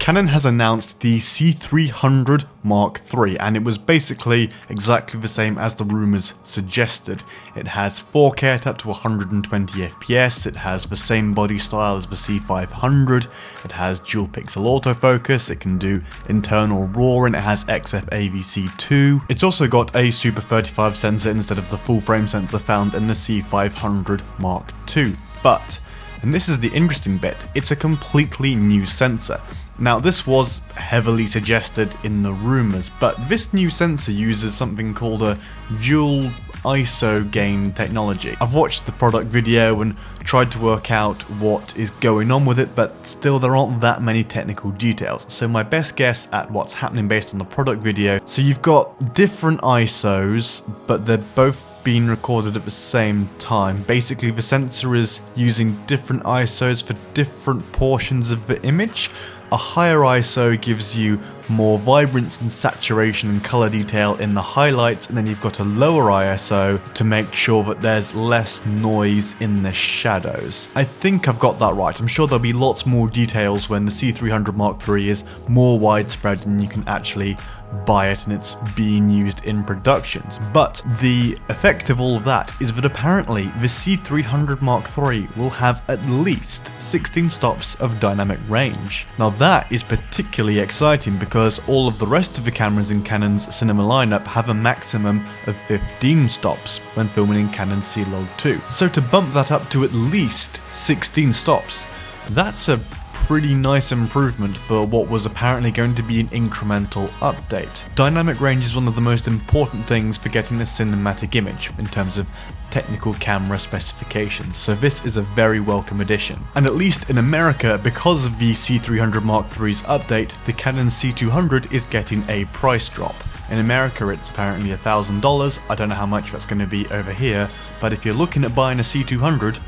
Canon has announced the C300 Mark III, and it was basically exactly the same as the rumors suggested. It has 4K at up to 120 FPS, it has the same body style as the C500, it has dual pixel autofocus, it can do internal RAW, and it has XF AVC2. It's also got a Super 35 sensor instead of the full frame sensor found in the C500 Mark II. But, and this is the interesting bit, it's a completely new sensor. Now, this was heavily suggested in the rumors, but this new sensor uses something called a dual ISO gain technology. I've watched the product video and tried to work out what is going on with it, but still there aren't that many technical details. So my best guess at what's happening based on the product video, so you've got different ISOs, but they're both being recorded at the same time. Basically, the sensor is using different ISOs for different portions of the image. A higher ISO gives you more vibrance and saturation and color detail in the highlights, and then you've got a lower ISO to make sure that there's less noise in the shadows. I think I've got that right. I'm sure there'll be lots more details when the C300 Mark III is more widespread and you can actually buy it and it's being used in productions. But the effect of all of that is that apparently the C300 Mark III will have at least 16 stops of dynamic range. Now that is particularly exciting because all of the rest of the cameras in Canon's cinema lineup have a maximum of 15 stops when filming in Canon C-Log2. So to bump that up to at least 16 stops, that's a pretty nice improvement for what was apparently going to be an incremental update. Dynamic range is one of the most important things for getting a cinematic image in terms of technical camera specifications, so this is a very welcome addition. And at least in America, because of the C300 Mark III's update, the Canon C200 is getting a price drop. In America it's apparently $1,000, I don't know how much that's going to be over here, but if you're looking at buying a C200,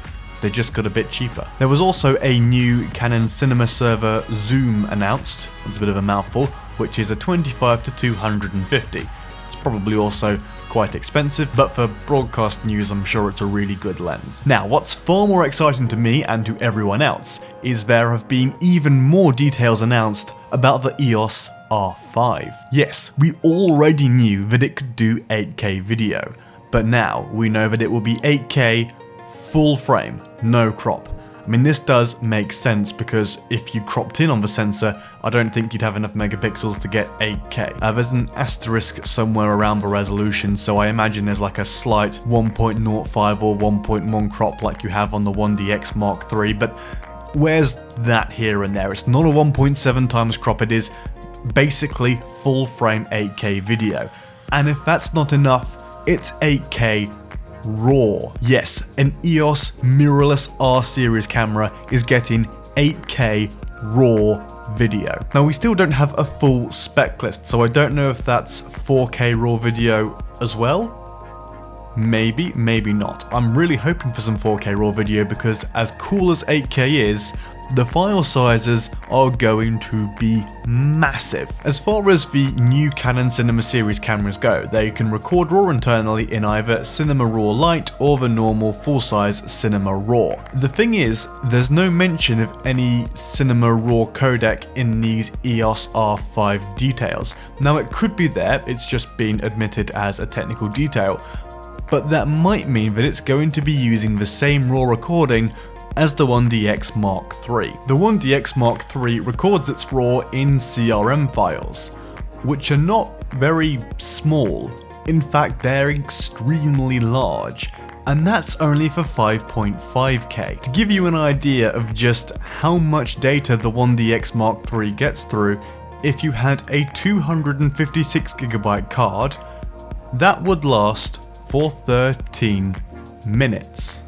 they just got a bit cheaper. There was also a new Canon Cinema Server Zoom announced, it's a bit of a mouthful, which is a 25 to 250. It's probably also quite expensive, but for broadcast news I'm sure it's a really good lens. Now, what's far more exciting to me and to everyone else is there have been even more details announced about the EOS R5. Yes, we already knew that it could do 8K video, but now we know that it will be 8K full frame, no crop. I mean, this does make sense because if you cropped in on the sensor, I don't think you'd have enough megapixels to get 8K. There's an asterisk somewhere around the resolution, so I imagine there's like a slight 1.05 or 1.1 crop like you have on the 1DX Mark III, but where's that here and there? It's not a 1.7 times crop, it is basically full frame 8K video. And if that's not enough, it's 8K RAW. Yes, an EOS mirrorless R series camera is getting 8K RAW video. Now, we still don't have a full spec list, so I don't know if that's 4K RAW video as well. Maybe, maybe not. I'm really hoping for some 4K RAW video because as cool as 8K is, the file sizes are going to be massive. As far as the new Canon Cinema Series cameras go, they can record RAW internally in either Cinema RAW Lite or the normal full-size Cinema RAW. The thing is, there's no mention of any Cinema RAW codec in these EOS R5 details. Now, it could be there, it's just been admitted as a technical detail, but that might mean that it's going to be using the same RAW recording as the 1DX Mark III. The 1DX Mark III records its RAW in CRM files, which are not very small. In fact, they're extremely large, and that's only for 5.5K. To give you an idea of just how much data the 1DX Mark III gets through, if you had a 256GB card, that would last for 13 minutes.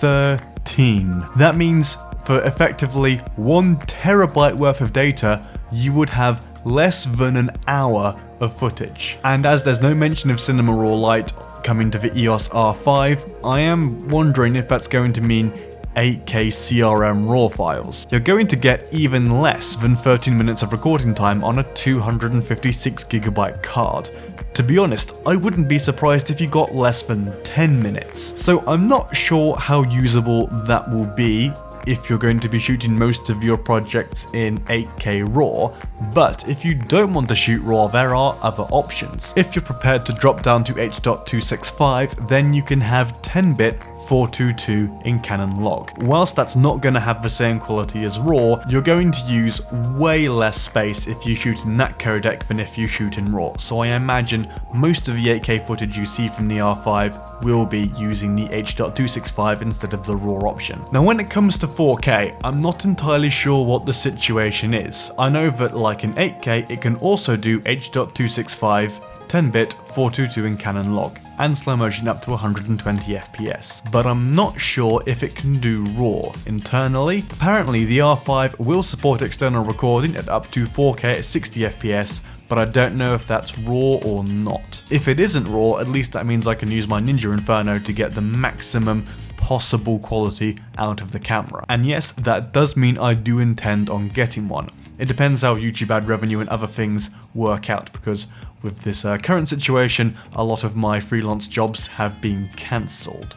13. That means for effectively 1 terabyte worth of data, you would have less than an hour of footage. And as there's no mention of Cinema RAW Lite coming to the EOS R5, I am wondering if that's going to mean 8K CRM RAW files. You're going to get even less than 13 minutes of recording time on a 256GB card. To be honest, I wouldn't be surprised if you got less than 10 minutes. So I'm not sure how usable that will be. if you're going to be shooting most of your projects in 8K RAW, but if you don't want to shoot RAW, there are other options. If you're prepared to drop down to H.265, then you can have 10-bit 422 in Canon log. Whilst that's not going to have the same quality as RAW, you're going to use way less space if you shoot in that codec than if you shoot in RAW. So I imagine most of the 8K footage you see from the R5 will be using the H.265 instead of the RAW option. Now when it comes to 4K, I'm not entirely sure what the situation is. I know that like in 8K, it can also do H.265, 10-bit 422 in Canon log, and slow motion up to 120 FPS. But I'm not sure if it can do RAW internally. Apparently the R5 will support external recording at up to 4K at 60 FPS, but I don't know if that's RAW or not. If it isn't RAW, at least that means I can use my Ninja Inferno to get the maximum possible quality out of the camera. And yes, that does mean I do intend on getting one. It depends how YouTube ad revenue and other things work out, because with this current situation, a lot of my freelance jobs have been cancelled.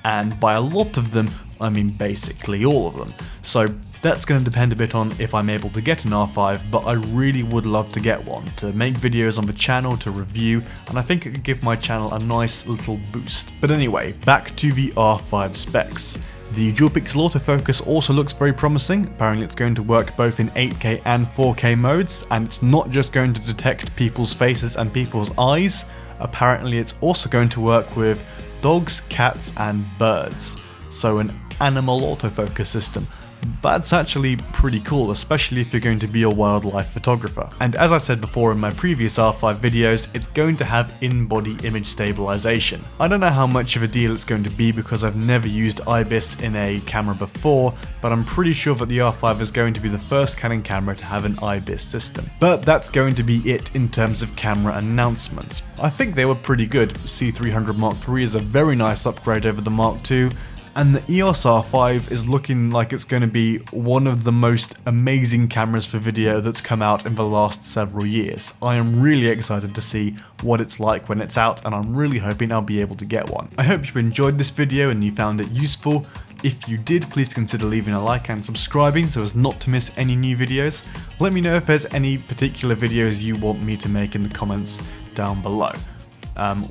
And by a lot of them, I mean basically all of them. So that's going to depend a bit on if I'm able to get an R5, but I really would love to get one, to make videos on the channel, to review, and I think it could give my channel a nice little boost. But anyway, back to the R5 specs. The dual pixel autofocus also looks very promising. Apparently it's going to work both in 8K and 4K modes, and it's not just going to detect people's faces and people's eyes. Apparently it's also going to work with dogs, cats and birds. So an animal autofocus system. That's actually pretty cool, especially if you're going to be a wildlife photographer. And as I said before in my previous R5 videos, it's going to have in-body image stabilization. I don't know how much of a deal it's going to be because I've never used IBIS in a camera before, but I'm pretty sure that the R5 is going to be the first Canon camera to have an IBIS system. But that's going to be it in terms of camera announcements. I think they were pretty good. C300 Mark III is a very nice upgrade over the Mark II, and the EOS R5 is looking like it's going to be one of the most amazing cameras for video that's come out in the last several years. I am really excited to see what it's like when it's out, and I'm really hoping I'll be able to get one. I hope you enjoyed this video and you found it useful. If you did, please consider leaving a like and subscribing so as not to miss any new videos. Let me know if there's any particular videos you want me to make in the comments down below.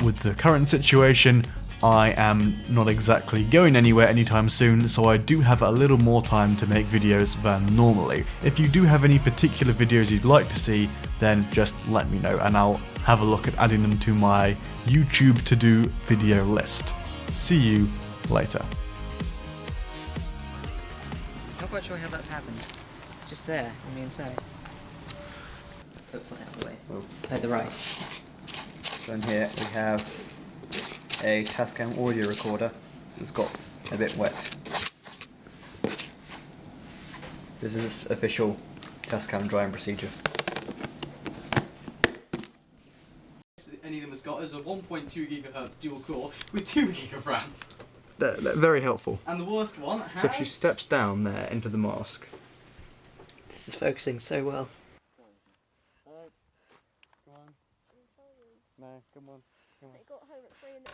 With the current situation, I am not exactly going anywhere anytime soon, so I do have a little more time to make videos than normally. If you do have any particular videos you'd like to see, then just let me know and I'll have a look at adding them to my YouTube to-do video list. See you later. Not quite sure how that's happened. It's just there on the inside. Looks like the way. Like the rice. So in here we have a Tascam audio recorder that's got a bit wet. This is official Tascam drying procedure. Any of them has got is a 1.2 GHz dual core with 2 GB of RAM. They're very helpful. And the worst one has... So if she steps down there into the mask. This is focusing so well. No, come on. They got home at 3 in the...